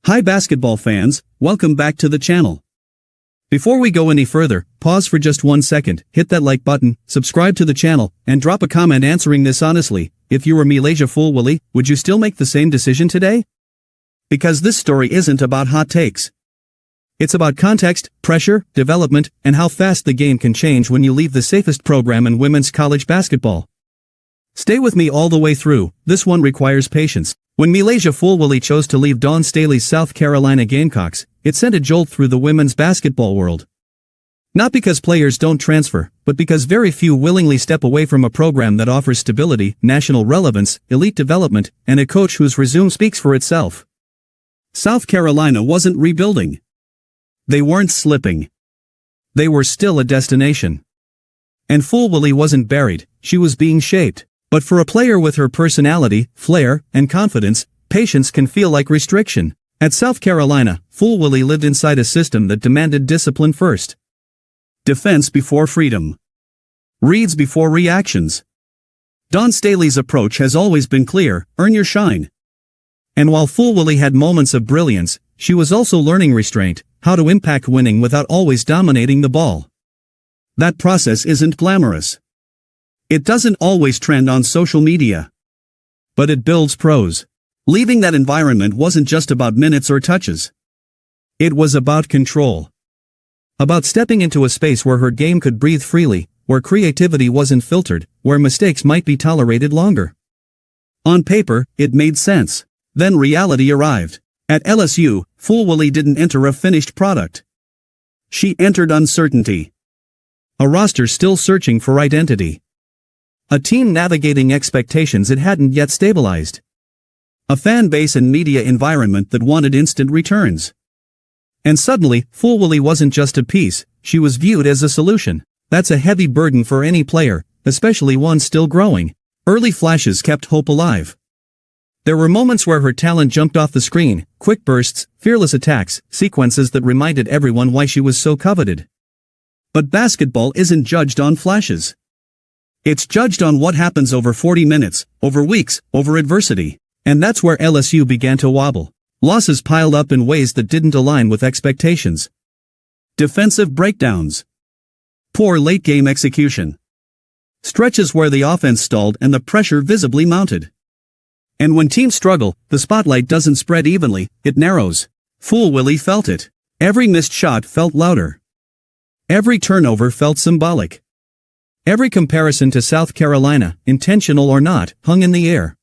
Hi basketball fans, welcome back to the channel. Before we go any further, pause for just 1 second, hit that like button, subscribe to the channel, and drop a comment answering this honestly. If you were MiLaysia Fulwiley, would you still make the same decision today? Because this story isn't about hot takes. It's about context, pressure, development, and how fast the game can change when you leave the safest program in women's college basketball. Stay with me all the way through, this one requires patience. When MiLaysia Fulwiley chose to leave Staley's South Carolina Gamecocks, it sent a jolt through the women's basketball world. Not because players don't transfer, but because very few willingly step away from a program that offers stability, national relevance, elite development, and a coach whose resume speaks for itself. South Carolina wasn't rebuilding. They weren't slipping. They were still a destination. And Fulwiley wasn't buried, she was being shaped. But for a player with her personality, flair, and confidence, patience can feel like restriction. At South Carolina, Fulwiley lived inside a system that demanded discipline first. Defense before freedom. Reads before reactions. Staley's approach has always been clear: earn your shine. And while Fulwiley had moments of brilliance, she was also learning restraint, how to impact winning without always dominating the ball. That process isn't glamorous. It doesn't always trend on social media. But it builds pros. Leaving that environment wasn't just about minutes or touches. It was about control. About stepping into a space where her game could breathe freely, where creativity wasn't filtered, where mistakes might be tolerated longer. On paper, it made sense. Then reality arrived. At LSU, Fulwiley didn't enter a finished product. She entered uncertainty. A roster still searching for identity. A team navigating expectations it hadn't yet stabilized. A fan base and media environment that wanted instant returns. And suddenly, Fulwiley wasn't just a piece, she was viewed as a solution. That's a heavy burden for any player, especially one still growing. Early flashes kept hope alive. There were moments where her talent jumped off the screen, quick bursts, fearless attacks, sequences that reminded everyone why she was so coveted. But basketball isn't judged on flashes. It's judged on what happens over 40 minutes, over weeks, over adversity. And that's where LSU began to wobble. Losses piled up in ways that didn't align with expectations. Defensive breakdowns. Poor late-game execution. Stretches where the offense stalled and the pressure visibly mounted. And when teams struggle, the spotlight doesn't spread evenly, it narrows. Fulwiley felt it. Every missed shot felt louder. Every turnover felt symbolic. Every comparison to South Carolina, intentional or not, hung in the air.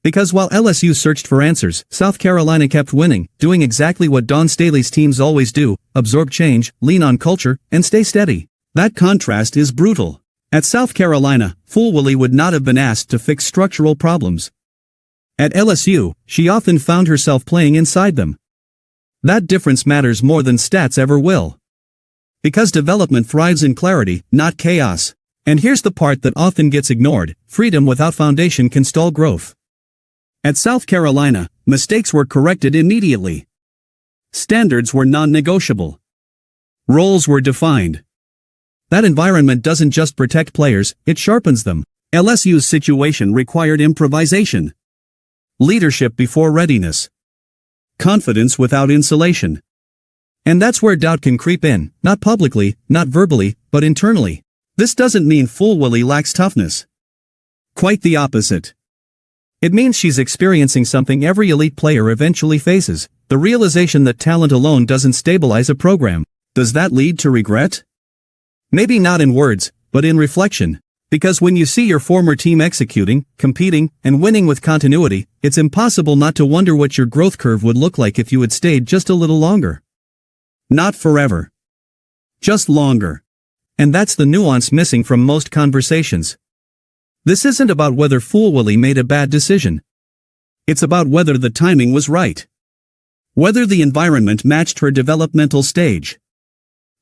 Because while LSU searched for answers, South Carolina kept winning, doing exactly what Staley's teams always do: absorb change, lean on culture, and stay steady. That contrast is brutal. At South Carolina, Fulwiley would not have been asked to fix structural problems. At LSU, she often found herself playing inside them. That difference matters more than stats ever will. Because development thrives in clarity, not chaos. And here's the part that often gets ignored: freedom without foundation can stall growth. At South Carolina, mistakes were corrected immediately. Standards were non-negotiable. Roles were defined. That environment doesn't just protect players, it sharpens them. LSU's situation required improvisation. Leadership before readiness. Confidence without insulation. And that's where doubt can creep in, not publicly, not verbally, but internally. This doesn't mean Fulwiley lacks toughness. Quite the opposite. It means she's experiencing something every elite player eventually faces: the realization that talent alone doesn't stabilize a program. Does that lead to regret? Maybe not in words, but in reflection. Because when you see your former team executing, competing, and winning with continuity, it's impossible not to wonder what your growth curve would look like if you had stayed just a little longer. Not forever. Just longer. And that's the nuance missing from most conversations. This isn't about whether Fulwiley made a bad decision. It's about whether the timing was right. Whether the environment matched her developmental stage.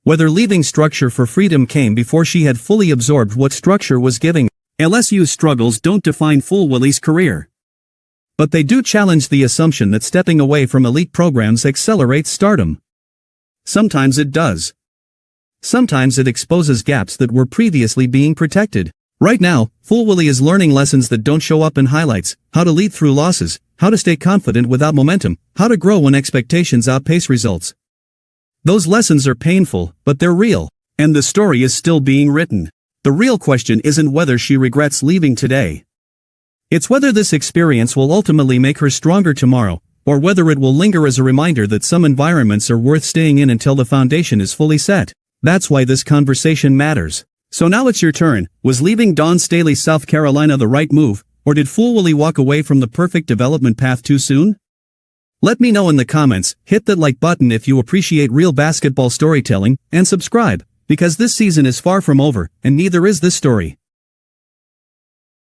Whether leaving structure for freedom came before she had fully absorbed what structure was giving. LSU's struggles don't define Fulwiley's career. But they do challenge the assumption that stepping away from elite programs accelerates stardom. Sometimes it does. Sometimes it exposes gaps that were previously being protected. Right now, Fulwiley is learning lessons that don't show up in highlights: how to lead through losses, how to stay confident without momentum, how to grow when expectations outpace results. Those lessons are painful, but they're real. And the story is still being written. The real question isn't whether she regrets leaving today. It's whether this experience will ultimately make her stronger tomorrow, or whether it will linger as a reminder that some environments are worth staying in until the foundation is fully set. That's why this conversation matters. So now it's your turn. Was leaving Dawn Staley's South Carolina the right move, or did Fulwiley walk away from the perfect development path too soon? Let me know in the comments, hit that like button if you appreciate real basketball storytelling, and subscribe, because this season is far from over, and neither is this story.